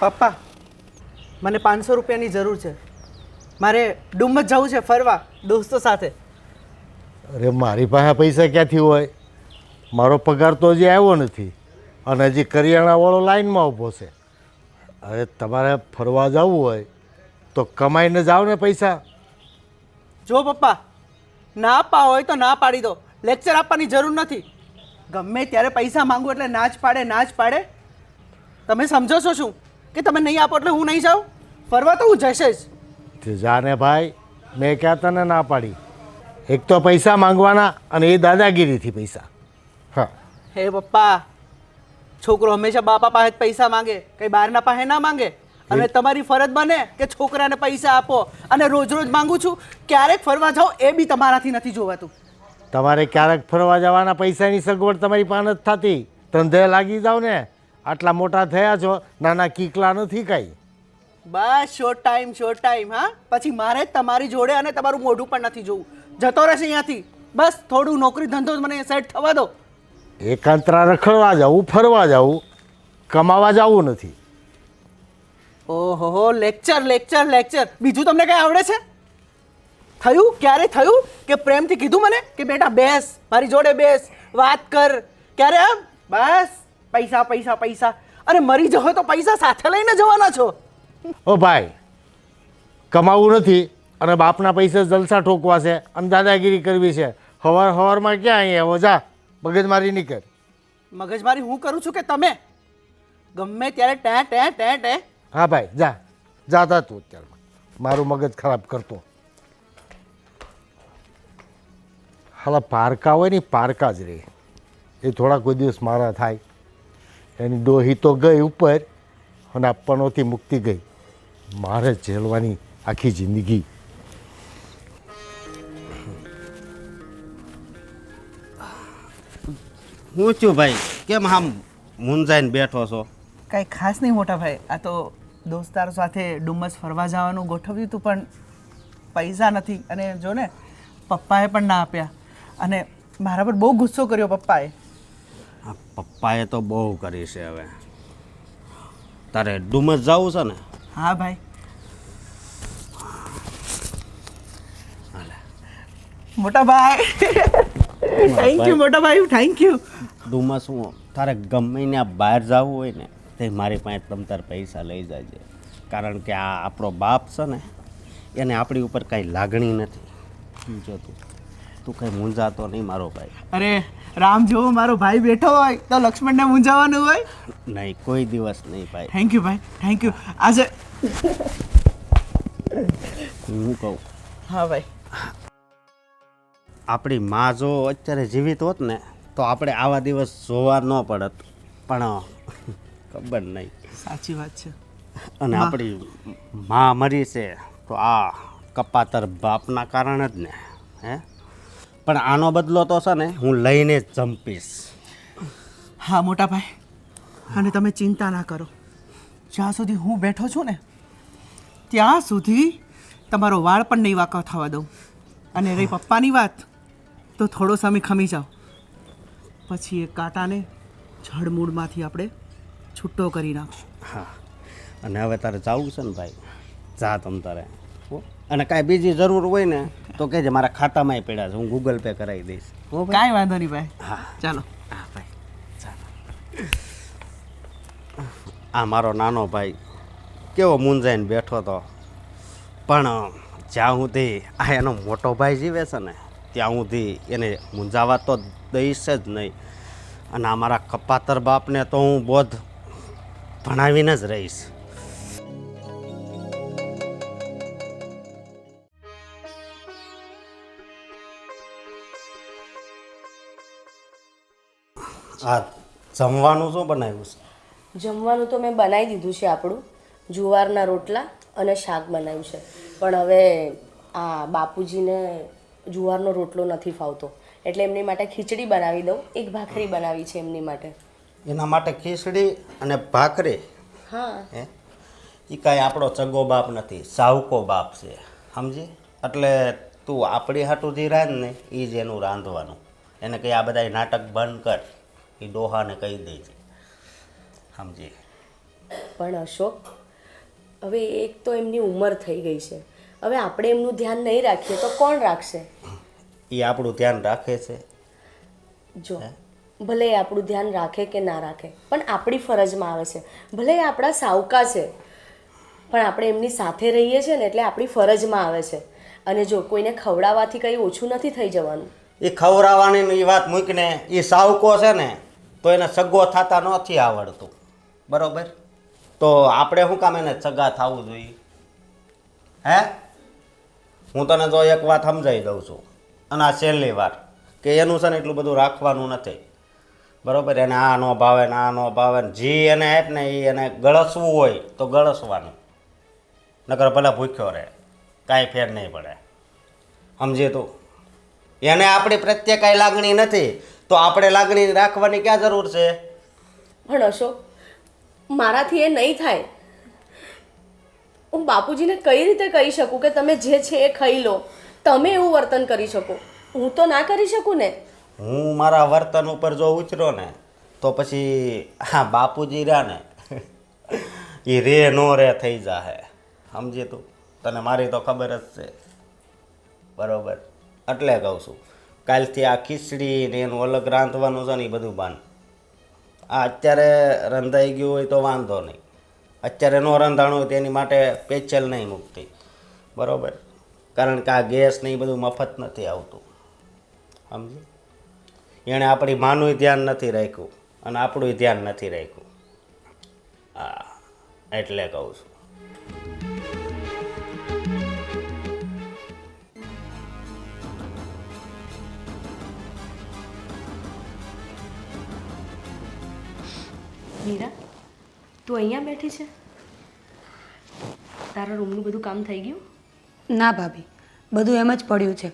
પપ્પા, મને 500 રૂપિયાની જરૂર છે. મારે ડુમ્મસ જવું છે ફરવા દોસ્તો સાથે. અરે મારી પાસે પૈસા ક્યાંથી હોય? મારો પગાર તો હજી આવ્યો નથી અને હજી કરિયાણાવાળો લાઈનમાં ઊભો છે. હવે તમારે ફરવા જવું હોય તો કમાઈને જાઓ ને પૈસા. જો પપ્પા, ના આપવા હોય તો ના પાડી દો. લેક્ચર આપવાની જરૂર નથી. ગમે ત્યારે પૈસા માંગુ એટલે ના જ પાડે, ના જ પાડે. તમે સમજો છો શું કે તમે નહીં આપો એટલે હું નહીં જાઉં? ફરવા તો હું જશે જ. તે જાને ભાઈ, મેં ક્યાં તને ના પાડી? એક તો પૈસા માંગવાના અને એ દાદાગીરીથી પૈસા. હા, હે પપ્પા, છોકરો હંમેશા બાપા પાસે જ પૈસા માંગે, કંઈ બહારના પાસે ના માંગે. અને તમારી ફરજ બને કે છોકરાને પૈસા આપો. અને રોજ રોજ માંગુ છું, ક્યારેક ફરવા જાઓ એ બી તમારાથી નથી જોવાતું. તમારે ક્યારેક ફરવા જવાના પૈસાની સગવડ તમારી પાસે જ થતી. ધંધે લાગી જાવ ને. આટલા મોટા થયા છો, નાના કીકલા નથી કાંઈ. બસ શોર્ટ ટાઈમ. હા, પછી મારે જ તમારી જોડે અને તમારું મોઢું પણ નથી જોવું. જતો રહેશે અહીંયાથી. બસ થોડું નોકરી ધંધો મને સેટ થવા દો. એકાંતરા રખડવા જવું, ફરવા જવું, કમાવા જવું નથી. ઓહો, લેક્ચર. બીજું તમને કઈ આવડે છે? ક્યારે થયું કે પ્રેમથી કીધું મને કે બેટા બેસ, મારી જોડે બેસ, વાત કર? ક્યારે? આમ બસ પૈસા. અને મરી જવો તો પૈસા સાથે લઈને જવાના છો. ઓ ભાઈ, કમાવું નથી અને બાપના પૈસે જલસા ઠોકવા છે અને દાદાગીરી કરવી છે. હવારમાં ક્યાં અહીંયા આવો? જા, મગજમારી નહીં કર. મગજમારી હું કરું છું કે તમે? ગમે ત્યારે ટે. હા ભાઈ, જાતા તું અત્યારે. મારું મગજ ખરાબ કરતો. હાલા પારકા હોય ને, પારકા જ રહે. એ થોડા કોઈ દિવસ મારા થાય. એની ડોહી તો ગઈ ઉપર અને આપવાનોથી મુક્તિ ગઈ. મારે ઝેલવાની આખી જિંદગી. હું છું ભાઈ, કેમ આમ મૂંઝાઈને બેઠો છો? કાંઈ ખાસ નહીં મોટા ભાઈ, આ તો દોસ્તારો સાથે ડુમ્મસ ફરવા જવાનું ગોઠવ્યું હતું પણ પૈસા નથી. અને જો ને પપ્પાએ પણ ના આપ્યા અને મારા પર બહુ ગુસ્સો કર્યો પપ્પાએ. આ પપ્પાએ તો બહુ કરી છે. હવે તારે ડુમસ જવું છે ને? હા ભાઈ. મોટા ભાઈ થેન્ક યુ મોટા ભાઈ, થેન્ક યુ. ડુમસ હું તારે ગમે ને બહાર જવું હોય ને તે મારી પાસે તમ તાર પૈસા લઈ જાય. કારણ કે આ આપણો બાપ છે ને, એને આપણી ઉપર કાંઈ લાગણી નથી. જો તું કંઈ મૂંઝાતો નહીં મારો ભાઈ. અરે રામ જેવો મારો ભાઈ બેઠો હોય તો લક્ષ્મણને મૂંઝાવાનું હોય? નહીં, કોઈ દિવસ નહીં ભાઈ. થેન્ક યુ ભાઈ, થેન્ક યુ. આજે હું કહું, હા ભાઈ, આપણી માં જો અત્યારે જીવિત હોત ને તો આપણે આવા દિવસ જોવા ન પડત. પણ ખબર નહીં. સાચી વાત છે. અને આપણી માં મરી છે તો આ કપાતર બાપના કારણે જ ને. હે, પણ આનો બદલો તો છે ને હું લઈને જ જંપીશ. હા મોટા ભાઈ, અને તમે ચિંતા ના કરો. જ્યાં સુધી હું બેઠો છું ને ત્યાં સુધી તમારો વાળ પણ નહીં વાંકો થવા દઉં. અને રહી પપ્પાની વાત, તો થોડો સમય ખમી જાઓ, પછી એ કાંટાને જળમૂળમાંથી આપણે છૂટો કરી નાખશું. હા, અને હવે તારે જવું છે ને ભાઈ, જા તમ તારે. અને કાંઈ બીજી જરૂર હોય ને તો કહેજે, મારા ખાતામાંય પડ્યા છે, હું ગૂગલ પે કરાવી દઈશ. કાંઈ વાંધો નહીં ભાઈ. હા ચાલો. હા ભાઈ, ચાલો. આ મારો નાનો ભાઈ કેવો મૂંઝાઈને બેઠો હતો, પણ જ્યાં સુધી આ એનો મોટો ભાઈ જીવે છે ને ત્યાં સુધી એને મૂંઝાવા તો દઈશ જ નહીં. અને આ મારા કપાતર બાપને તો હું બોધ ભણાવીને જ રહીશ. આ જમવાનું શું બનાવ્યું છે? જમવાનું તો મેં બનાવી દીધું છે. આપણું જુવારના રોટલા અને શાક બનાવ્યું છે. પણ હવે આ બાપુજીને જુવારનો રોટલો નથી ફાવતો, એટલે એમની માટે ખીચડી બનાવી દઉં. એક ભાખરી બનાવી છે એમની માટે. એના માટે ખીચડી અને ભાખરી? હા. હે, એ કાંઈ આપણો ચગો બાપ નથી, સાવકો બાપ છે, સમજી? એટલે તું આપણી હાટું જે રાંધ ને એ જ એનું રાંધવાનું. એને કંઈ આ બધા નાટક બંધ કર, એ ડોહાને કહી દેજે, સમજી? પણ અશોક, હવે એક તો એમની ઉંમર થઈ ગઈ છે, હવે આપણે એમનું ધ્યાન નહીં રાખીએ તો કોણ રાખશે? એ આપણું ધ્યાન રાખે છે. જો ભલે એ આપણું ધ્યાન રાખે કે ના રાખે, પણ આપણી ફરજમાં આવે છે. ભલે એ આપણા સાવકા છે, પણ આપણે એમની સાથે રહીએ છીએ ને એટલે આપણી ફરજમાં આવે છે. અને જો કોઈને ખવડાવવાથી કંઈ ઓછું નથી થઈ જવાનું. એ ખવડાવવાની એ વાત મૂકીને એ સાવકો છે ને તો એને સગો થતા નથી આવડતું, બરોબર? તો આપણે શું કામ એને સગા થવું જોઈએ? હે, હું તને તો એક વાત સમજાવી દઉં છું, અને આ છેલ્લી વાર, કે એનું છે ને એટલું બધું રાખવાનું નથી, બરોબર? એને આ ન ભાવે ને આ ન ભાવે ને જે એને આપ ને એ એને ગળસવું હોય તો ગળસવાનું, નકર ભલે ભૂખ્યો રહે, કાંઈ ફેર નહીં પડે. સમજે તું? એને આપણી પ્રત્યે કાંઈ લાગણી નથી તો આપણે લાગણી રાખવાની ક્યાં જરૂર છે? પણ અશોક, મારાથી એ નહીં થાય. હું બાપુજીને કઈ રીતે કહી શકું કે તમે જે છે એ ખાઈ લો? તમે એવું વર્તન કરી શકો, હું તો ના કરી શકું ને. હું મારા વર્તન ઉપર જો ઉતર્યો ને તો પછી હા બાપુજી રહ્યા ને એ રે નો રે થઈ જાહે. સમજી તું? તને મારી તો ખબર જ છે, બરોબર? એટલે કહું છું, કાલથી આ ખીચડી ને એનું અલગ રાંધવાનું છે ને એ બધું બાંધ. આ અત્યારે રંધાઈ ગયું હોય તો વાંધો નહીં, અત્યારે ન રંધાણું હોય તેની માટે પેચલ નહીં મૂકતી, બરોબર? કારણ કે આ ગેસ ને એ બધું મફત નથી આવતું, સમજી? એણે આપણી માનું ધ્યાન નથી રાખ્યું અને આપણું ધ્યાન નથી રાખ્યું. હા, એટલે કહું છું. મીરા, તું અહીંયા બેઠી છે? તારા રૂમનું બધું કામ થઈ ગયું? ના ભાભી, બધું એમ જ પડ્યું છે.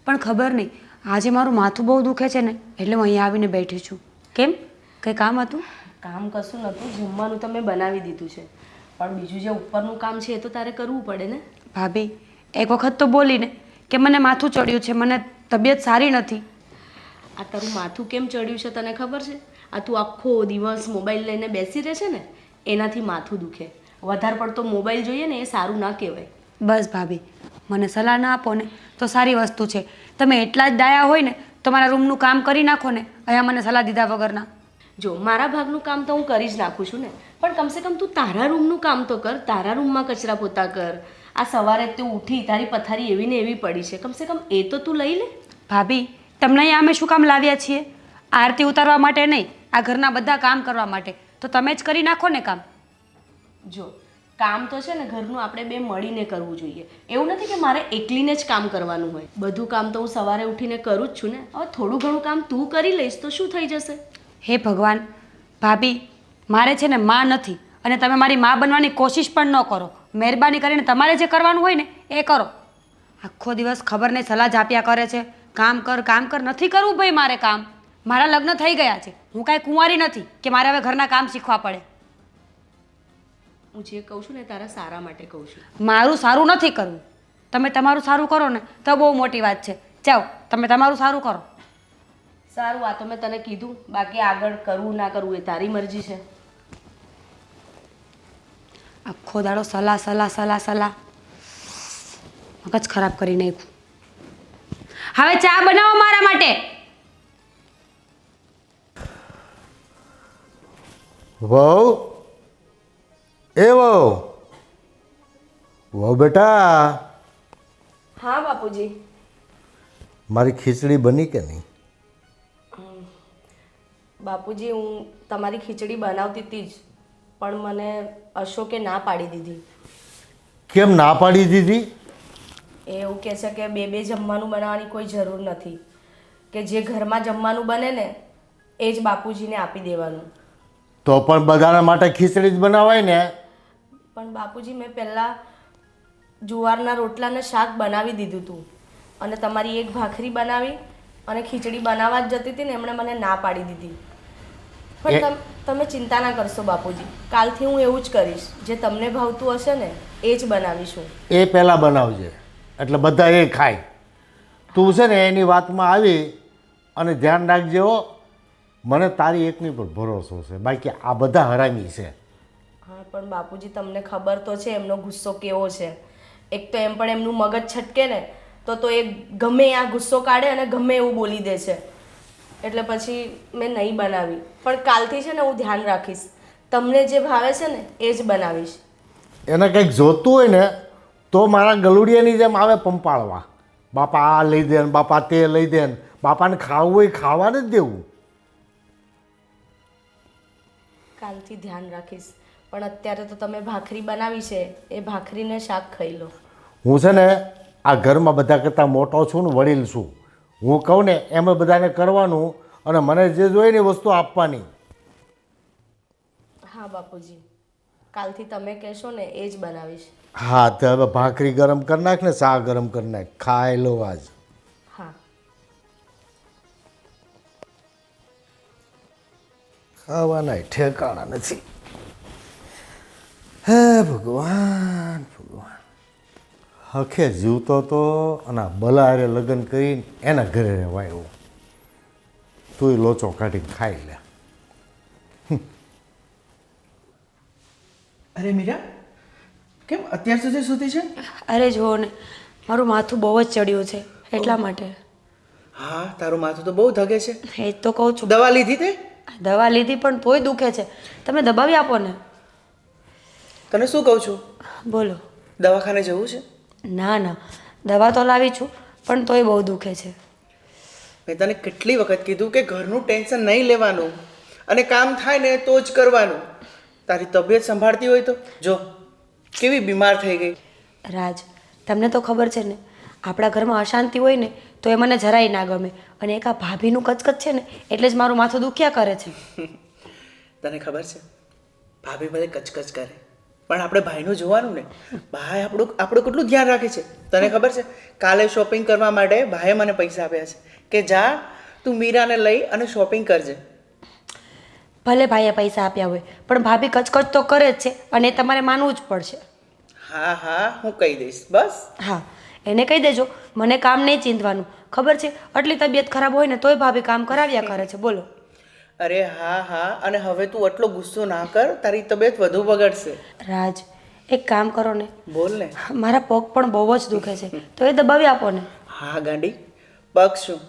પણ ખબર નહીં, આજે મારું માથું બહુ દુખે છે ને એટલે હું અહીંયા આવીને બેઠી છું. કેમ, કંઈ કામ હતું? કામ કશું નહોતું, જમવાનું તમે બનાવી દીધું છે, પણ બીજું જે ઉપરનું કામ છે એ તો તારે કરવું પડે ને. ભાભી, એક વખત તો બોલીને કે મને માથું ચડ્યું છે, મને તબિયત સારી નથી. આ તારું માથું કેમ ચડ્યું છે તને ખબર છે? આ તું આખો દિવસ મોબાઈલ લઈને બેસી રહે છે ને એનાથી માથું દુખે. વધારે પડતો મોબાઈલ જોઈએ ને એ સારું ના કહેવાય. બસ ભાભી, મને સલાહ ના આપો ને તો સારી વસ્તુ છે. તમે એટલા જ ડાયા હોય ને તો મારા રૂમનું કામ કરી નાખો ને, અહીંયા મને સલાહ દીધા વગરના. જો મારા ભાગનું કામ તો હું કરી જ નાખું છું ને, પણ કમસે કમ તું તારા રૂમનું કામ તો કર. તારા રૂમમાં કચરા પોતા કર. આ સવારે તું ઉઠી તારી પથારી એવી ને એવી પડી છે, કમસે કમ એ તો તું લઈ લે. ભાભી, તમને અહીંયા અમે શું કામ લાવ્યા છીએ? આરતી ઉતારવા માટે નહીં, આ ઘરના બધા કામ કરવા માટે. તો તમે જ કરી નાખો ને કામ. જો કામ તો છે ને ઘરનું આપણે બે મળીને કરવું જોઈએ. એવું નથી કે મારે એકલીને જ કામ કરવાનું હોય. બધું કામ તો હું સવારે ઉઠીને કરું જ છું ને. હવે થોડું ઘણું કામ તું કરી લઈશ તો શું થઈ જશે? હે ભગવાન, ભાભી, મારે છે ને માં નથી અને તમે મારી માં બનવાની કોશિશ પણ ન કરો. મહેરબાની કરીને તમારે જે કરવાનું હોય ને એ કરો. આખો દિવસ ખબર નહીં સલાહ જ આપ્યા કરે છે, કામ કર કામ કર. નથી કરવું ભાઈ મારે કામ. મારા લગ્ન થઈ ગયા છે, હું કાંઈ કુંવારી નથી કે મારે હવે ઘરના કામ શીખવા પડે. હું જે કહું છું ને તારા સારા માટે કહું છું. મારું સારું નથી કરવું. તમે તમારું સારું કરો ને તો બહુ મોટી વાત છે. જાઓ, તમે તમારું સારું કરો. સારું, આ તો મેં તને કીધું, બાકી આગળ કરવું ના કરવું એ તારી મરજી છે. આખો દાડો સલાહ સલાહ સલાહ સલાહ, મગજ ખરાબ કરી નાખ્યું. હવે ચા બનાવો મારા માટે. વહુ, એ વહુ, વહુ બેટા, હા બાપુજી. મારી ખીચડી બની કે નહીં? બાપુજી, હું તમારી ખીચડી બનાવતી હતી જ, પણ મને અશોકે ના પાડી દીધી. કેમ ના પાડી દીધી? એ એવું કહે છે કે બે જમવાનું બનાવવાની કોઈ જરૂર નથી, કે જે ઘરમાં જમવાનું બને ને એ જ બાપુજીને આપી દેવાનું. તો પણ બધાના માટે ખીચડી જ બનાવાય ને. પણ બાપુજી, મેં પહેલાં જુવારના રોટલાને શાક બનાવી દીધું હતું અને તમારી એક ભાખરી બનાવી અને ખીચડી બનાવવા જ જતી હતી ને એમણે મને ના પાડી દીધી. પણ તમે ચિંતા ના કરશો બાપુજી, કાલથી હું એવું જ કરીશ. જે તમને ભાવતું હશે ને એ જ બનાવીશું. એ પહેલાં બનાવજે એટલે બધા એ ખાય. તું છે ને એની વાતમાં આવી અને ધ્યાન રાખજે હો. મને તારી એકની પર ભરોસો છે, બાકી આ બધા હરામી છે. હા પણ બાપુજી તમને ખબર તો છે એમનો ગુસ્સો કેવો છે. એક તો એમ પણ એમનું મગજ છટકે ને તો એ ગમે આ ગુસ્સો કાઢે અને ગમે એવું બોલી દે છે. એટલે પછી મેં નહીં બનાવી. પણ કાલથી છે ને હું ધ્યાન રાખીશ. તમને જે ભાવે છે ને એ જ બનાવીશ. એને કંઈક જોતું હોય ને તો મારા ગલુડિયાની જેમ આવે પંપાળવા, બાપા આ લઈ દે ને બાપા તે લઈ દે ને, બાપાને ખાવું હોય ખાવા જ દેવું. કાલથી ધ્યાન રાખીશ. પણ અત્યારે તો તમે ભાખરી બનાવી છે, એ ભાખરીને શાક ખાઈ લો. હું છે ને આ ઘરમાં બધા કરતાં મોટો છું ને વડીલ છું. હું કહું ને એમ બધાને કરવાનું અને મને જે જોઈએ ને એ વસ્તુ આપવાની. હા બાપુજી, કાલથી તમે કહેશો ને એ જ બનાવીશ. હા તો હવે ભાખરી ગરમ કરી નાખ ને શાક ગરમ કરી નાખ, ખાઈ લો આજ. હા. ખાવાના ઠેકાણા નથી. હે ભગવાન ભગવાન, હખે જીવતો તો અને આ બલારે લગ્ન કરીને એના ઘરે રહેવાયો. તુંય લોચો કાઢીને ખાઈ લે. અરે મીરા, કેમ અત્યાર સુધી સૂતી છે? અરે જુઓ ને, મારું માથું બહુ જ ચડ્યું છે એટલા માટે. હા, તારું માથું તો બહુ ધગે છે. એ જ તો કહું છું. દવા લીધી તે? દવા લીધી પણ તોય દુખે છે. તમે દબાવી આપો ને. તને શું કહું છું, બોલો. દવાખાને જવું છે? ના ના, દવા તો લાવી છું પણ તોય બહુ દુખે છે. મેં તને કેટલી વખત કીધું કે ઘરનું ટેન્શન નહીં લેવાનું અને કામ થાય ને તો જ કરવાનું. તારી તબિયત સંભાળતી હોય તો જો કેવી બીમાર થઈ ગઈ. રાજ, તમને તો ખબર છે ને, આપણા ઘરમાં અશાંતિ હોય ને તો એ મને જરાય ના ગમે. અને એક આ ભાભીનું કચકચ છે ને એટલે જ મારું માથું દુખ્યા કરે છે. તને ખબર છે, ભાભી બધે કચકચ કરે પણ આપણે ભાઈનું જોવાનું ને. ભાઈ આપણું કેટલું ધ્યાન રાખે છે. તને ખબર છે, કાલે શોપિંગ કરવા માટે ભાઈએ મને પૈસા આપ્યા છે કે જા તું મીરાને લઈ અને શોપિંગ કરજે. ભલે ભાઈએ પૈસા આપ્યા હોય પણ ભાભી કચકચ તો કરે જ છે અને એ તમારે માનવું જ પડશે. હા હા, હું કહી દઈશ બસ. હા, એને કહી દેજો મને કામ નહીં ચીંધવાનું. ખબર છે, આટલી તબિયત ખરાબ હોય ને તોય ભાભી કામ કરાવ્યા કરે છે. બોલો. અરે હા હા, અને હવે તું આટલો ગુસ્સો ના કર, તારી તબિયત વધુ બગડશે. રાજ, એક કામ કરો ને. બોલ ને. મારા પગ પણ બહુ જ દુખે છે તો એ દબાવી આપો ને. હા ગાંડી, પગ શું,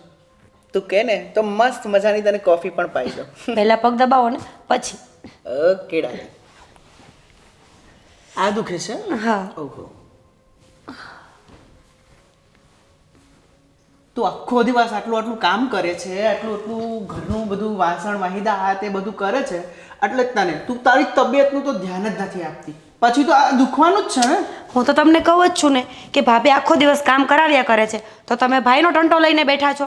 તું કે ને તો મસ્ત મજાની તને કોફી પણ પાઈ દો. પહેલાં પગ દબાવો ને પછી. ઓકે ડાલી. આ દુખે છે? હા. ઓહો, તું આખો દિવસ આટલું કામ કરે છે, આટલું ઘરનું બધું વાસણ વાહિદા આ તે બધું કરે છે, એટલે જ તને તું તારી તબિયતનું તો ધ્યાન જ નથી આપતી. પછી તો આ દુખવાનું જ છે ને. હું તો તમને કહું જ છું ને કે ભાભી આખો દિવસ કામ કરાવ્યા કરે છે તો તમે ભાઈનો ટંટો લઈને બેઠા છો.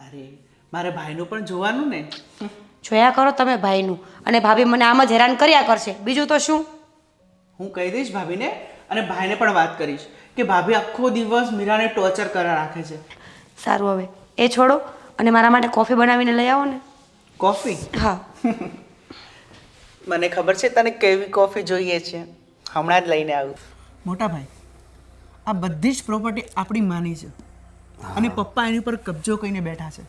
અરે મારે ભાઈનું પણ જોવાનું ને. જોયા કરો તમે ભાઈનું, અને ભાભી મને આમ જ હેરાન કર્યા કરશે. બીજું તો શું. હું કહી દઈશ ભાભીને અને ભાઈને પણ વાત કરીશ કે ભાભી આખો દિવસ મીરાને ટોર્ચર કરવા રાખે છે. સારું, હવે એ છોડો અને મારા માટે કોફી બનાવીને લઈ આવો ને. કોફી? હા. મને ખબર છે તને કેવી કોફી જોઈએ છે, હમણાં જ લઈને આવું. મોટા ભાઈ, આ બધી જ પ્રોપર્ટી આપણી માની છે અને પપ્પા એની ઉપર કબજો કરીને બેઠા છે.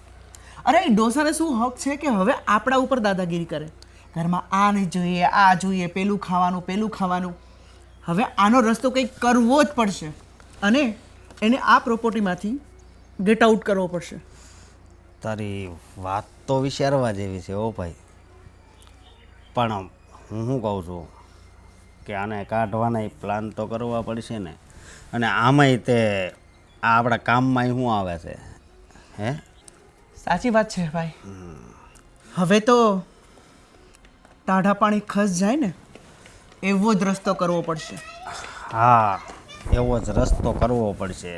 અરે એ ડોસાને શું હક છે કે હવે આપણા ઉપર દાદાગીરી કરે? ઘરમાં આ નહીં જોઈએ, આ જોઈએ, પેલું ખાવાનું. હવે આનો રસ્તો કંઈક કરવો જ પડશે અને એને આ પ્રોપર્ટીમાંથી ગેટ આઉટ કરવો પડશે. તારી વાત તો વિચારવા જેવી છે ઓ ભાઈ, પણ હું શું કહું છું કે આને કાઢવાના પ્લાન તો કરવા પડશે ને. અને આમાંય તે આ આપણા કામમાં શું આવે છે હે? સાચી વાત છે ભાઈ. હવે તો ટાઢા પાણી ખસ જાય ને એવો જ રસ્તો કરવો પડશે. હા, એવો જ રસ્તો કરવો પડશે.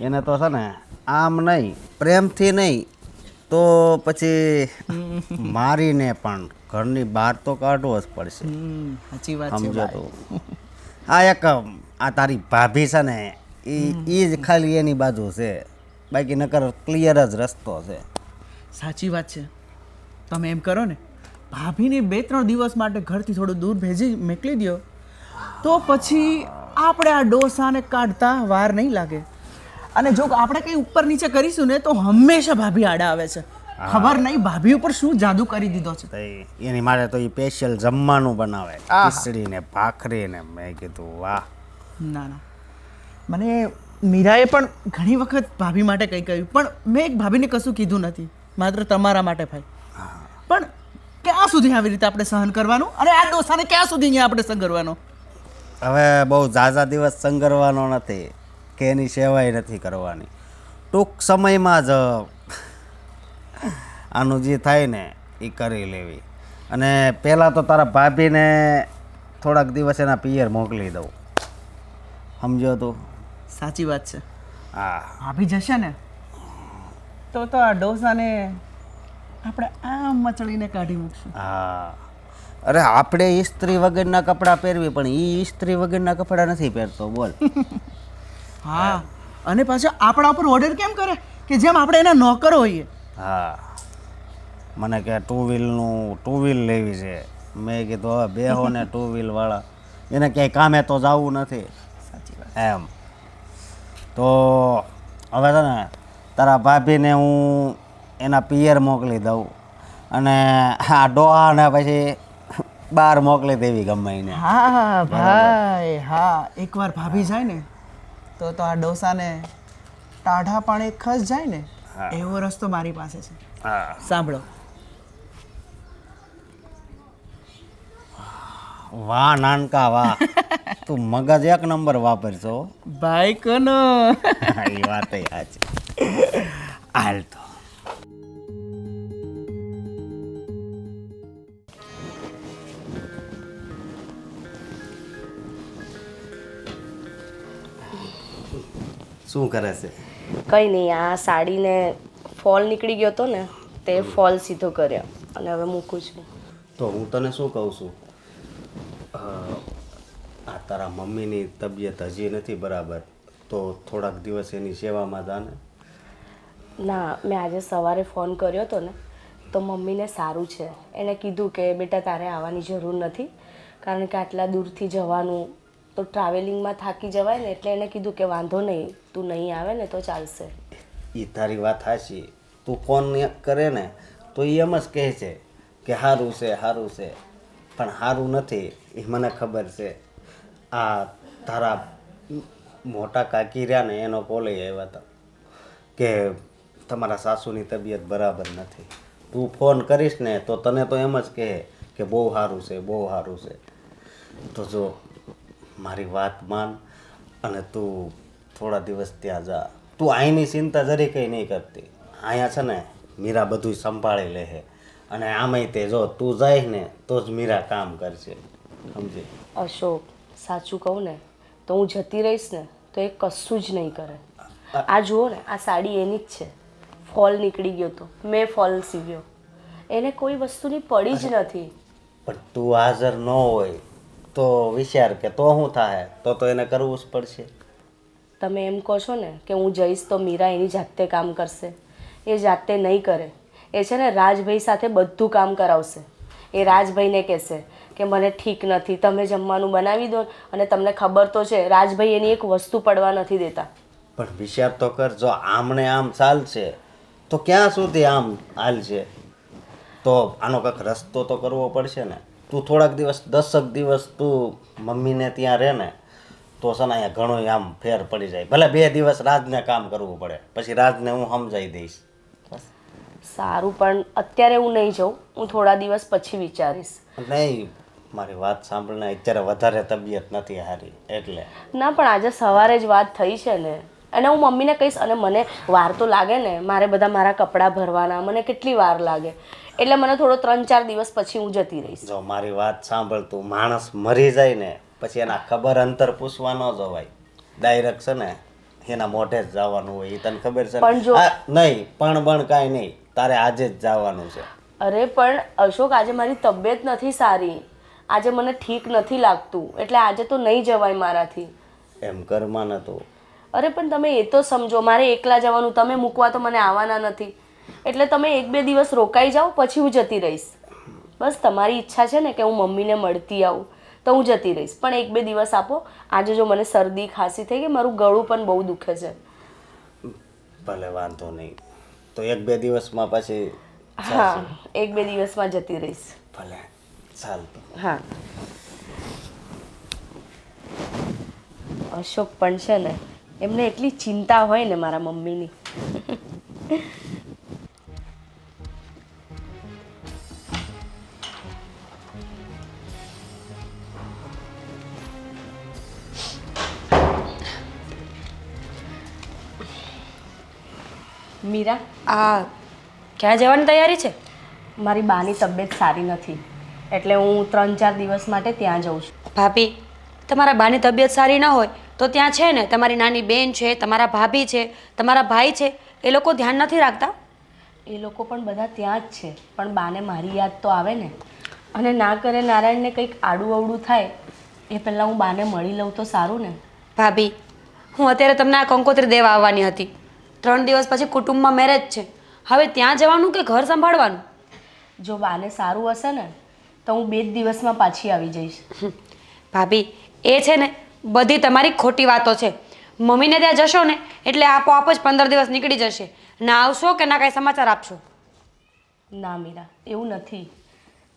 એને તો છે ને આમ નહીં, પ્રેમથી નહીં તો પછી મારીને પણ ઘરની બહાર તો કાઢવો જ પડશે. સાચી વાત છે સમજો ભાઈ. તો આ એક આ તારી ભાભી છે ને એ જ ખાલી એની બાજુ છે, બાકી નકર ક્લિયર જ રસ્તો છે. સાચી વાત છે. તમે એમ કરો ને, ભાભીને 2-3 દિવસ માટે ઘરથી થોડું દૂર ભેજી મોકલી દો તો પછી આપણે આ ડોસાને કાઢતા વાર નહીં લાગે. અને જો આપણે કંઈ ઉપર નીચે કરીશું ને તો હંમેશા ભાભી આડા આવે છે. ખબર નહીં ભાભી ઉપર શું જાદુ કરી દીધો છે. તો એની માટે તો એ સ્પેશિયલ જમવાનું બનાવે, આહા. ખીચડી ને ભાખરી ને. મેં કીધું વાહ. ના ના, મને મીરાએ પણ ઘણી વખત ભાભી માટે કંઈ કહ્યું, પણ મેં એક ભાભીને કશું કીધું નથી, માત્ર તમારા માટે ભાઈ. પણ ક્યાં સુધી આવી રીતે આપણે સહન કરવાનું, અને આ ડોસાને ક્યાં સુધી અહીંયા આપણે સંગરવાનો? હવે બહુ ઝાઝા દિવસ સંગરવાનો નથી કે એની સેવાય નથી કરવાની. ટૂંક સમયમાં જ આનું જે થાય ને એ કરી લેવી. અને પહેલાં તો તારા ભાભીને થોડાક દિવસ એના પિયર મોકલી દઉં, સમજો તું? સાચી વાત છે. હા. ભાભી જશે ને તો આ ડોસાને આપણે આમ મચળીને કાઢી મૂકશું. હા. અરે આપણે ઇસ્ત્રી વગરના કપડાં પહેરવી, પણ એ ઇસ્ત્રી વગરના કપડાં નથી પહેરતો, બોલ. હા, અને પાછો આપણા ઉપર ઓર્ડર કેમ કરે કે જેમ આપણે એના નોકર હોઈએ. હા. મને કે ટુ વ્હીલ લેવી છે. મેં કીધું હવે બેહો ને ટુ વ્હીલવાળા, એને ક્યાંય કામે તો જવું નથી. સાચી વાત. એમ તો હવે છે ને તારા ભાભીને હું એના પિયર મોકલી દઉં, અને આ ડોહાને પછી બહાર મોકલી દેવી ગમે એને. હા ભાઈ, હા, એકવાર ભાભી જાય ને તો આ ડોસાને ટાઢા પાણી ખસ જાય ને હા. એવો રસ્તો મારી પાસે છે. હા. સાંભળો. વાહ નાનકા વાહ, તું મગજ એક નંબર વાપરશો. ભાઈ કોનો એ વાત સાચી. હાલ તો શું કરે છે? કંઈ નહીં, આ સાડીને ફોલ નીકળી ગયો હતો ને તે ફોલ સીધો કર્યો અને હવે મૂકું છું. તો હું તને શું કહું છું, આ તારા મમ્મીની તબિયત હજી નથી બરાબર, તો થોડાક દિવસ એની સેવામાં જાને. ના, મેં આજે સવારે ફોન કર્યો હતો ને તો મમ્મીને સારું છે. એણે કીધું કે બેટા તારે આવવાની જરૂર નથી, કારણ કે આટલા દૂરથી જવાનું તો ટ્રાવેલિંગમાં થાકી જવાય ને, એટલે એણે કીધું કે વાંધો નહીં, તું નહીં આવે ને તો ચાલશે. એ તારી વાત સાચી. તું ફોન કરે ને તો એ એમ જ કહે છે કે સારું છે સારું છે, પણ સારું નથી એ મને ખબર છે. આ તારા મોટા કાકી રહ્યા ને એનો કોલ આવ્યા હતા કે તમારા સાસુની તબિયત બરાબર નથી. તું ફોન કરીશ ને તો તને તો એમ જ કહે કે બહુ સારું છે બહુ સારું છે. તો જો મારી વાત માન અને તું થોડા દિવસ ત્યાં જા. તું અહીંની ચિંતા જરી કંઈ નહીં કરતી. અહીંયા છે ને મીરા બધું સંભાળી લે છે, અને આમાંય તે જો તું જાય ને તો જ મીરા કામ કરશે, સમજી? અશોક, સાચું કહું ને તો હું જતી રહીશ ને તો એ કશું જ નહીં કરે. આ જુઓ ને, આ સાડી એની જ છે, ફોલ નીકળી ગયો તો મેં ફોલ સીવ્યો, એને કોઈ વસ્તુની પડી જ નથી. પણ તું હાજર ન હોય તો વિચાર કે તો શું થાય, તો એને કરવું જ પડશે. તમે એમ કહો છો ને કે હું જઈશ તો મીરા એની જાતે કામ કરશે, એ જાતે નહીં કરે. એ છે ને રાજભાઈ સાથે બધું કામ કરાવશે. એ રાજભાઈને કહેશે કે મને ઠીક નથી, તમે જમવાનું બનાવી દો, અને તમને ખબર તો છે રાજભાઈ એની એક વસ્તુ પડવા નથી દેતા. પણ વિચાર તો કર, જો આમને આમ ચાલશે તો ક્યાં સુધી આમ હાલશે? તો આનો કંઈક રસ્તો તો કરવો પડશે ને. તું થોડાક દિવસ 10 દિવસ તું મમ્મીને ત્યાં રહે ને તો છે ને અહીંયા ઘણો આમ ફેર પડી જાય. ભલે 2 દિવસ રાજને કામ કરવું પડે, પછી રાજને હું સમજાવી દઈશ. સારું, પણ અત્યારે હું નહીં જાઉં, હું થોડા દિવસ પછી વિચારીશ. નહીં, મારી વાત સાંભળને, અત્યારે વધારે તબિયત નથી સારી એટલે. ના, પણ આજે સવારે જ વાત થઈ છે ને, અને હું મમ્મીને કહીશ. અને મને વાર તો લાગે ને, મારે બધા મારા કપડાં ભરવાના, મને કેટલી વાર લાગે, એટલે મને થોડો 3-4 દિવસ પછી હું જતી રહીશ. જો મારી વાત સાંભળ, તું માણસ મરી જાય ને પછી એના ખબર અંતર પૂછવા ન જવાય. ડાયરેક્ટ છે ને એના મોઢે જ જવાનું હોય, એ તને ખબર છે? પણ જો- નહીં, પણ કાંઈ નહીં, તારે આજે જ જવાનું છે. અરે પણ અશોક, આજે મારી તબિયત નથી સારી, આજે મને ઠીક નથી લાગતું, એટલે આજે તો નહીં જવાય મારાથી. એમ કરમાં નતું. અરે પણ તમે એ તો સમજો, મારે એકલા જવાનું, તમે મૂકવા તો મને આવવાના નથી, એટલે તમે 1-2 દિવસ રોકાઈ જાઓ, પછી હું જતી રહીશ. બસ તમારી ઈચ્છા છે ને કે હું મમ્મીને મળતી આવું તો હું જતી રહીશ, પણ 1-2 દિવસ આપો. આજે જો મને શરદી ખાંસી થઈ ગઈ, મારું ગળું પણ બહુ દુખે છે. ભલે વાંધો નહીં, તો 1-2 દિવસમાં પછી હા 1-2 દિવસમાં જતી રહીશ. ભલે ચાલ તો. હા અશોક પણ છે ને એમને એટલી ચિંતા હોય ને મારા મમ્મીની. મીરા, આ ક્યાં જવાની તૈયારી છે? મારી બાની તબિયત સારી નથી એટલે હું 3-4 દિવસ માટે ત્યાં જઉં છું. ભાભી, તમારા બાની તબિયત સારી ન હોય તો ત્યાં છે ને તમારી નાની બેન છે, તમારા ભાભી છે, તમારા ભાઈ છે, એ લોકો ધ્યાન નથી રાખતા? એ લોકો પણ બધા ત્યાં જ છે પણ બાને મારી યાદ તો આવે ને. અને ના કરે નારાયણને કંઈક આડું અવડું થાય એ પહેલાં હું બાને મળી લઉં તો સારું ને. ભાભી, હું અત્યારે તમને આ કંકોત્રી દેવા આવવાની હતી. 3 દિવસ પછી કુટુંબમાં મેરેજ છે. હવે ત્યાં જવાનું કે ઘર સંભાળવાનું? જો બાને સારું હશે ને તો હું 2 જ દિવસમાં પાછી આવી જઈશ. ભાભી, એ છે ને બધી તમારી ખોટી વાતો છે. મમ્મીને ત્યાં જશો ને એટલે આપોઆપ જ 15 દિવસ નીકળી જશે. ના આવશો કે ના કાંઈ સમાચાર આપશો? ના મીરા, એવું નથી.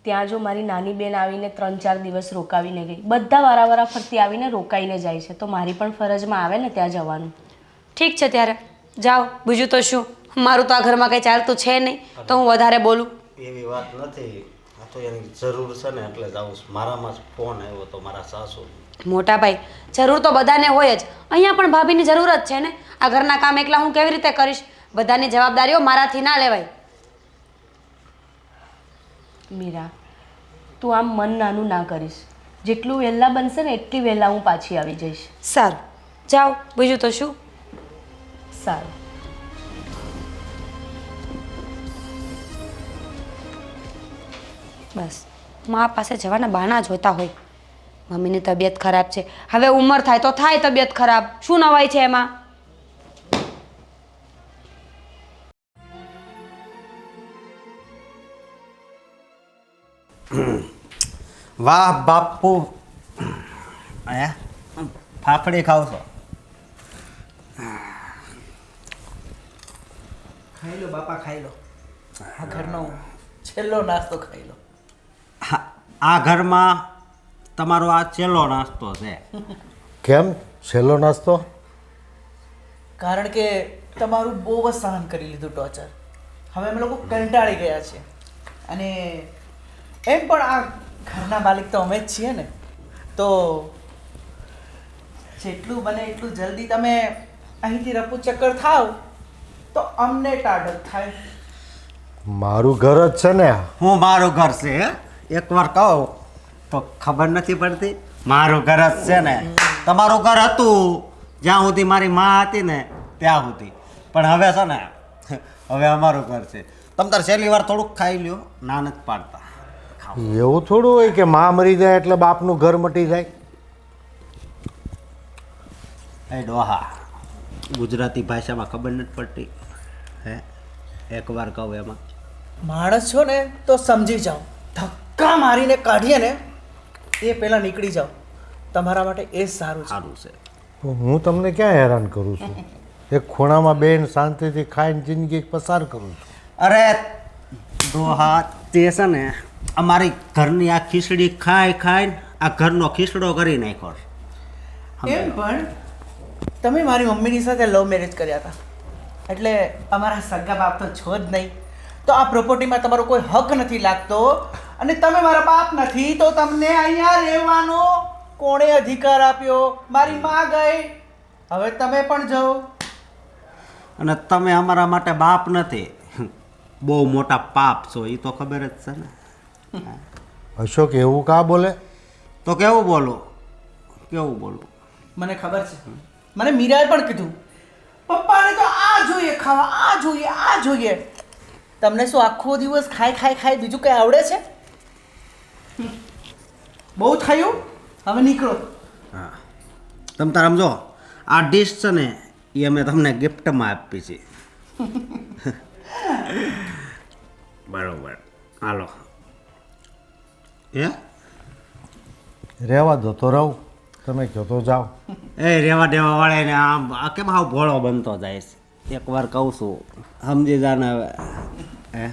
ત્યાં જો મારી નાની બેન આવીને 3-4 દિવસ રોકાવીને ગઈ, બધા વારાવારા ફરતી આવીને રોકાઈને જાય છે તો મારી પણ ફરજમાં આવે ને ત્યાં જવાનું. ઠીક છે ત્યારે જાઓ, બીજું તો શું. મારું તો આ ઘરમાં કંઈ ચાલતું છે નહીં તો હું વધારે બોલું. એવી વાત નથી, આ તો એની જરૂર છે ને એટલે જાઉં છું. મારામાં જ ફોન આવ્યો તો મારા સાસુ. મોટા ભાઈ, જરૂર તો બધાને હોય જ. અહીંયા પણ ભાભીની જરૂર જ છે ને. આ ઘરના કામ એકલા હું કેવી રીતે કરીશ? બધાની જવાબદારીઓ મારાથી ના લેવાય. મીરા, તું આમ મન નાનું ના કરીશ. જેટલું વહેલા બનશે ને એટલી વહેલા હું પાછી આવી જઈશ. સારું, જાઓ, બીજું તો શું. સારું. બસ મા પાસે જવાના બહાના જોતા હોય. મમ્મીની તબિયત ખરાબ છે, હવે ઉંમર થાય તો થાય તબિયત ખરાબ, શું નવાઈ છે એમાં? વાહ બાપુ, ફાફડી ખાવ છો? ખાઈ લો બાપા, ખાઈ લો. આ ઘરનો છેલ્લો નાસ્તો ખાઈ લો. આ ઘરમાં તમારો આ છેલ્લો નાસ્તો છે. કેમ છેલ્લો નાસ્તો? કારણ કે તમારું બહુ જ સહન કરી લીધું ટોર્ચર. હવે અમે લોકો કંટાળી ગયા છે. અને એમ પણ આ ઘરના માલિક તો અમે જ છીએ ને, તો જેટલું બને એટલું જલ્દી તમે અહીંથી રફુ ચક્કર થાવ તો અમને ટાઢક થાય. મારું ઘર જ છે ને. હું મારું ઘર છે હે? એકવાર કહો તો ખબર નથી પડતી. મારું ઘર જ છે ને. તમારું ઘર હતું જ્યાં સુધી મારી માં હતી ને ત્યાં સુધી, પણ હવે છે ને હવે અમારું ઘર છે. તમે તાર છેલ્લી વાર થોડુંક ખાઈ લ્યો, ના નથી પાડતા. એવું થોડું હોય કે માં મરી જાય એટલે બાપનું ઘર મટી જાય. એ ડોહા, ગુજરાતી ભાષામાં ખબર નથી પડતી હે? એકવાર કહું એમાં માણસ છો ને તો સમજી જાઓ. ધક્કા મારીને કાઢીએ ને એ પહેલાં નીકળી જાઓ. તમારા માટે એ જ સારું છે. સારું છે. તો હું તમને ક્યાં હેરાન કરું છું? એક ખૂણામાં બેન શાંતિથી ખાઈને જિંદગી પસાર કરું છું. અરે ડોહા, તે છે ને અમારી ઘરની આ ખીચડી ખાઈ ખાઈને આ ઘરનો ખીચડો કરી નાખ્યો છે. એમ પણ તમે મારી મમ્મીની સાથે લવ મેરેજ કર્યા હતા એટલે અમારા સગા બાપ તો છો જ નહીં. તો આ પ્રોપર્ટીમાં તમારો કોઈ હક નથી લાગતો અને તમે મારા બાપ નથી તો તમને અહીંયા રહેવાનો કોણે અધિકાર આપ્યો? મારી માં ગઈ, હવે તમે પણ જાઓ. અને તમે અમારા માટે બાપ નથી, બહુ મોટા પાપ છો, એ તો ખબર જ છે ને. અશોક એવું કા બોલે? તો કેવું બોલું, કેવું બોલું? મને ખબર છે. મને મીરાએ પણ કીધું પપ્પાને તો આ જોઈએ ખાવા, આ જોઈએ, આ જોઈએ. તમને શું આખો દિવસ ખાઈ ખાઈ ખાઈ બીજું કંઈ આવડે છે? બહુ થયું, હવે નીકળો. હા, તમે તાર સમજો આ ડીશ છે ને એ અમે તમને ગિફ્ટમાં આપી છે. બરોબર, હાલો. હે રહેવા દો તો રહું, તમે કહો તો જાઓ. એ રેવા દેવા વાળાને આમ આ કેમ આવ ભોળો બનતો જાય છે? એકવાર કહું છું, સમજી જાને હવે. હે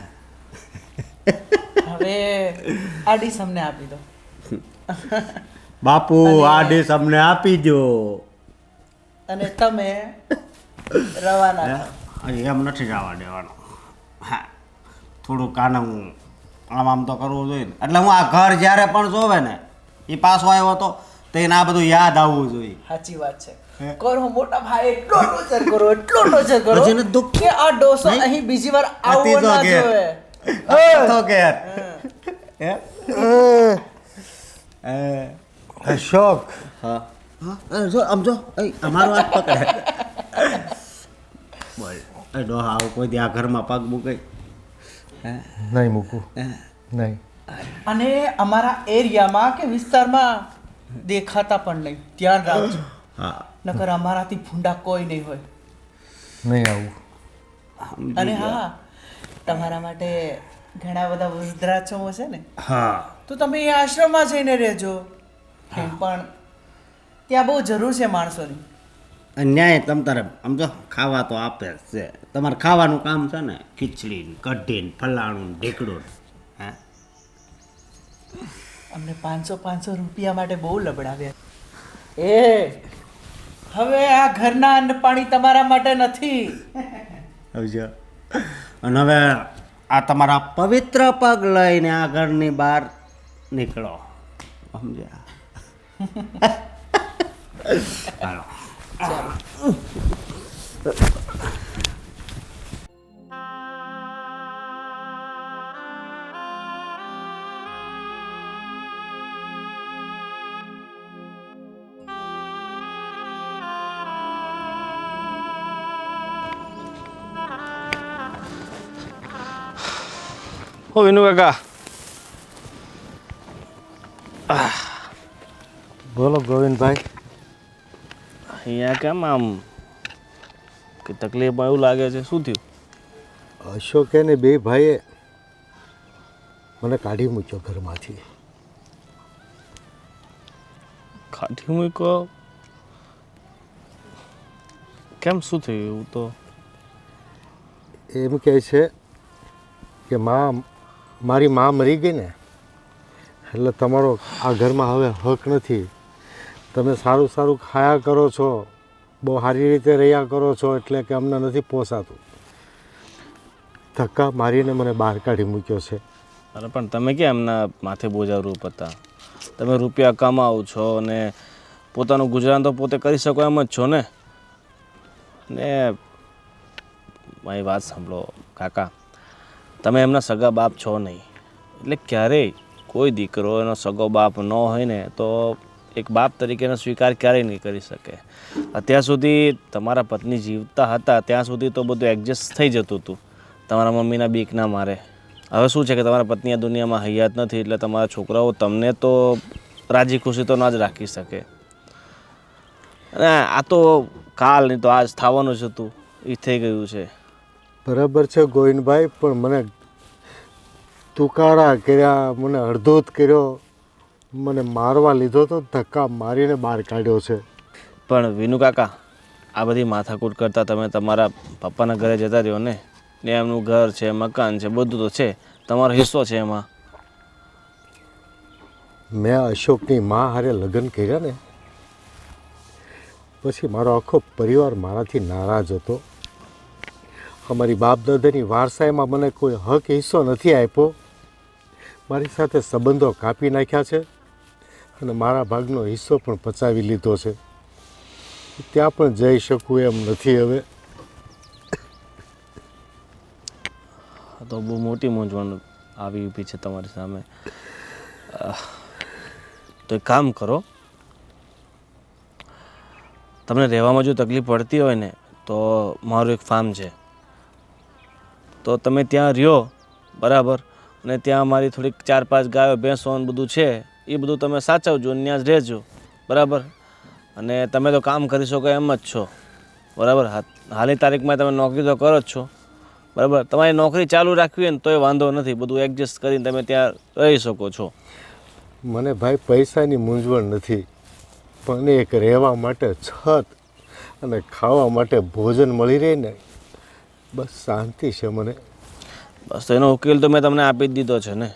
હવે આ ડીશ અમને આપી દો. બાપુ આ ડીશ અમને આપી દો. અને તમે રવાના થાઓ. હજી એમ નથી જવા દેવાનું. હા થોડું કાને હું આમ તો કરવું જોઈએ ને. એટલે હું આ ઘર જ્યારે પણ જોવે ને એ પાછો આવ્યો હતો તો એને આ બધું યાદ આવવું જોઈએ. સાચી વાત છે. કરો મોટા ભાઈ, એટલો ટોર્ચર કરો, એટલો ટોર્ચર કરો હજી એને દુઃખ કે આ ડોસો અહીં બીજી વાર આવવો ત્રીજો ના ઘેર. જોવે. તો ઘેર. અશોક, હા જો આમ જો અમારો હાથ પકડે. બોલ એ ડોહા આવું કોઈ દી આ ઘરમાં પગ મૂકે? નહીં મૂકું, નહીં. અને અમારા એરિયામાં કે વિસ્તારમાં દેખાતા પણ નહીં, ધ્યાન રાખજો. હા નકર અમારાથી ભૂંડા કોઈ નહીં હોય. નહીં આવું. અને હા, તમારા માટે ઘણા બધા વૃદ્ધાશ્રમો છે ને, હા તો તમે એ આશ્રમમાં જઈને રહેજો. એમ પણ ત્યાં બહુ જરૂર છે માણસોની. ન્યાય તમ તારે આમ જો ખાવા તો આપે જ છે. તમારે ખાવાનું કામ છે ને, ખીચડી ને કઢી ને ફલાણું ને ઢીકડું ને. હે અમને 500 રૂપિયા માટે બહુ લબડાવ્યા. એ હવે આ ઘરના અન્ન પાણી તમારા માટે નથી. સમજો. અને હવે આ તમારા પવિત્ર પગ લઈને આ ઘરની બહાર નીકળો. સમજ્યા? ચાલો. ઓ વિનુ કાકા, બોલો ગોવિંદભાઈ. અહીંયા કેમ આમ કે તકલીફમાં એવું લાગે છે? શું થયું? અશોકે ને બે ભાઈએ મને કાઢી મૂક્યો ઘરમાંથી. કાઢી મૂક્યો? કેમ, શું થયું? એવું તો એમ કહે છે કે મારી મા મરી ગઈ ને એટલે તમારો આ ઘરમાં હવે હક નથી. તમે સારું સારું ખાયા કરો છો, બહુ સારી રીતે રહ્યા કરો છો, એટલે કે અમને નથી પોસાતું. ધક્કા મારીને મને બહાર કાઢી મૂક્યો છે. અરે પણ તમે કેમ એમના માથે બોજા રૂપ હતા? તમે રૂપિયા કમાવો છો અને પોતાનું ગુજરાન તો પોતે કરી શકો એમ જ છો ને. ને મારી વાત સાંભળો કાકા, તમે એમના સગા બાપ છો નહીં. એટલે ક્યારેય કોઈ દીકરો એનો સગો બાપ ન હોય ને તો એક બાપ તરીકેનો સ્વીકાર ક્યારેય નહીં કરી શકે. અત્યાર સુધી તમારા પત્ની જીવતા હતા ત્યાં સુધી તો બધું એડજસ્ટ થઈ જતું હતું, તમારા મમ્મીના બીકના મારે. હવે શું છે કે તમારા પત્ની આ દુનિયામાં હયાત નથી, એટલે તમારા છોકરાઓ તમને તો રાજી ખુશી તો ના જ રાખી શકે. અને આ તો કાલ નહીં તો આજ થવાનું જ હતું, એ થઈ ગયું છે. બરાબર છે ગોવિંદભાઈ, પણ મને તુકારા કર્યા, મને અડધોત કર્યો, મને મારવા લીધો તો ધક્કા મારીને બહાર કાઢ્યો છે. પણ વિનુ કાકા, આ બધી માથાકૂટ કરતાં તમે તમારા પપ્પાના ઘરે જતા રહ્યો ને એમનું ઘર છે, મકાન છે, બધું તો છે, તમારો હિસ્સો છે એમાં. મેં અશોકની મા હારે લગ્ન કર્યા ને પછી મારો આખો પરિવાર મારાથી નારાજ હતો. અમારી બાપ દાદાની વારસાઈમાં મને કોઈ હક હિસ્સો નથી આપ્યો. મારી સાથે સંબંધો કાપી નાખ્યા છે અને મારા ભાગનો હિસ્સો પણ પચાવી લીધો છે. ત્યાં પણ જઈ શકું એમ નથી હવે. તો બહુ મોટી મૂંઝવણ આવી ઊભી છે તમારી સામે. તો એક કામ કરો, તમને રહેવામાં જો તકલીફ પડતી હોય ને તો મારું એક ફાર્મ છે, તો તમે ત્યાં રહ્યો બરાબર. અને ત્યાં મારી થોડીક 4-5 ગાયો ભેંસો ને બધું છે, એ બધું તમે સાચવજો અને ત્યાં જ રહેજો બરાબર. અને તમે તો કામ કરી શકો એમ જ છો બરાબર. હાલની તારીખમાં તમે નોકરી તો કરો જ છો બરાબર. તમારી નોકરી ચાલુ રાખવી હોય ને તોય વાંધો નથી, બધું એડજસ્ટ કરીને તમે ત્યાં રહી શકો છો. મને ભાઈ પૈસાની મૂંઝવણ નથી, પણ એક રહેવા માટે છત અને ખાવા માટે ભોજન મળી રહે ને બસ શાંતિ છે મને. બસ તો એનો ઉકેલ તો મેં તમને આપી જ દીધો છે ને.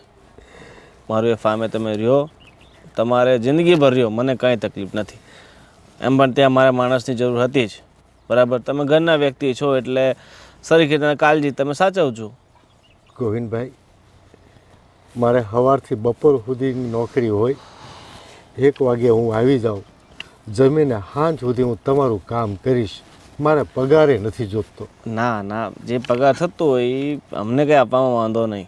મારું એ ફામે તમે રહ્યો, તમારે જિંદગીભર રહ્યો, મને કાંઈ તકલીફ નથી. એમ પણ ત્યાં મારા માણસની જરૂર હતી જ, બરાબર. તમે ઘરના વ્યક્તિ છો એટલે સરખી કાળજી તમે સાચવજો. ગોવિંદભાઈ, મારે સવારથી બપોર સુધીની નોકરી હોય, 1 વાગે હું આવી જાઉં, જમીને સાંજ સુધી હું તમારું કામ કરીશ, મારે પગારે નથી જોતતો. ના ના, જે પગાર થતો હોય એ અમને કંઈ આપવામાં વાંધો નહીં.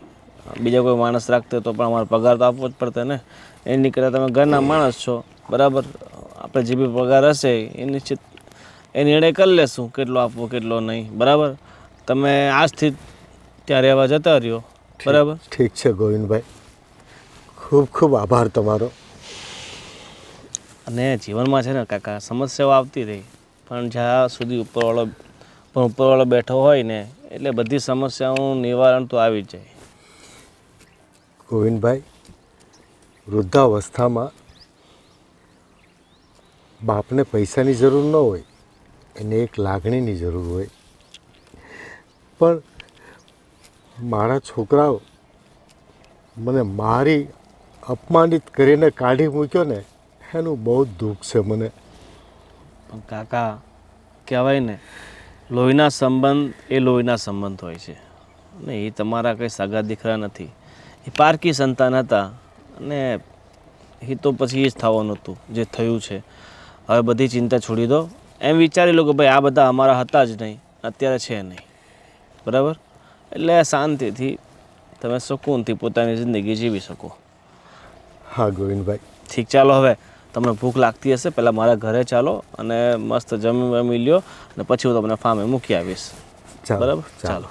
બીજા કોઈ માણસ રાખતો તો પણ અમારો પગાર તો આપવો જ પડતો ને. એ નીકળે તમે ઘરના માણસ છો, બરાબર. આપણે જે બી પગાર હશે એ નિશ્ચિત એ નિર્ણય કરી લેશું કેટલો આપવો કેટલો નહીં, બરાબર. તમે આજથી ત્યાં રહેવા જતા રહ્યો, બરાબર. ઠીક છે ગોવિંદભાઈ, ખૂબ ખૂબ આભાર તમારો. અને જીવનમાં છે ને કાકા સમસ્યાઓ આવતી રહી, પણ જ્યાં સુધી ઉપરવાળો બેઠો હોય ને એટલે બધી સમસ્યાઓનું નિવારણ તો આવી જ જાય. ગોવિંદભાઈ, વૃદ્ધાવસ્થામાં બાપને પૈસાની જરૂર ન હોય, એને એક લાગણીની જરૂર હોય. પણ મારા છોકરાઓ મને મારી અપમાનિત કરીને કાઢી મૂક્યો ને, એનું બહુ જ દુઃખ છે મને. પણ કાકા કહેવાય ને, લોહીના સંબંધ એ લોહીના સંબંધ હોય છે ને. એ તમારા કંઈ સગા દીકરા નથી, એ પારકી સંતાન હતા અને એ તો પછી એ જ થવાનું હતું જે થયું છે. હવે બધી ચિંતા છોડી દો. એમ વિચારી લો કે ભાઈ આ બધા અમારા હતા જ નહીં, અત્યારે છે નહીં, બરાબર. એટલે શાંતિથી તમે સુકૂનથી પોતાની જિંદગી જીવી શકો. હા ગોવિંદભાઈ. ઠીક, ચાલો હવે તમને ભૂખ લાગતી હશે, પહેલાં મારા ઘરે ચાલો અને મસ્ત જમી લ્યો અને પછી હું તમને ફામે મૂકી આવીશ, બરાબર. ચાલો.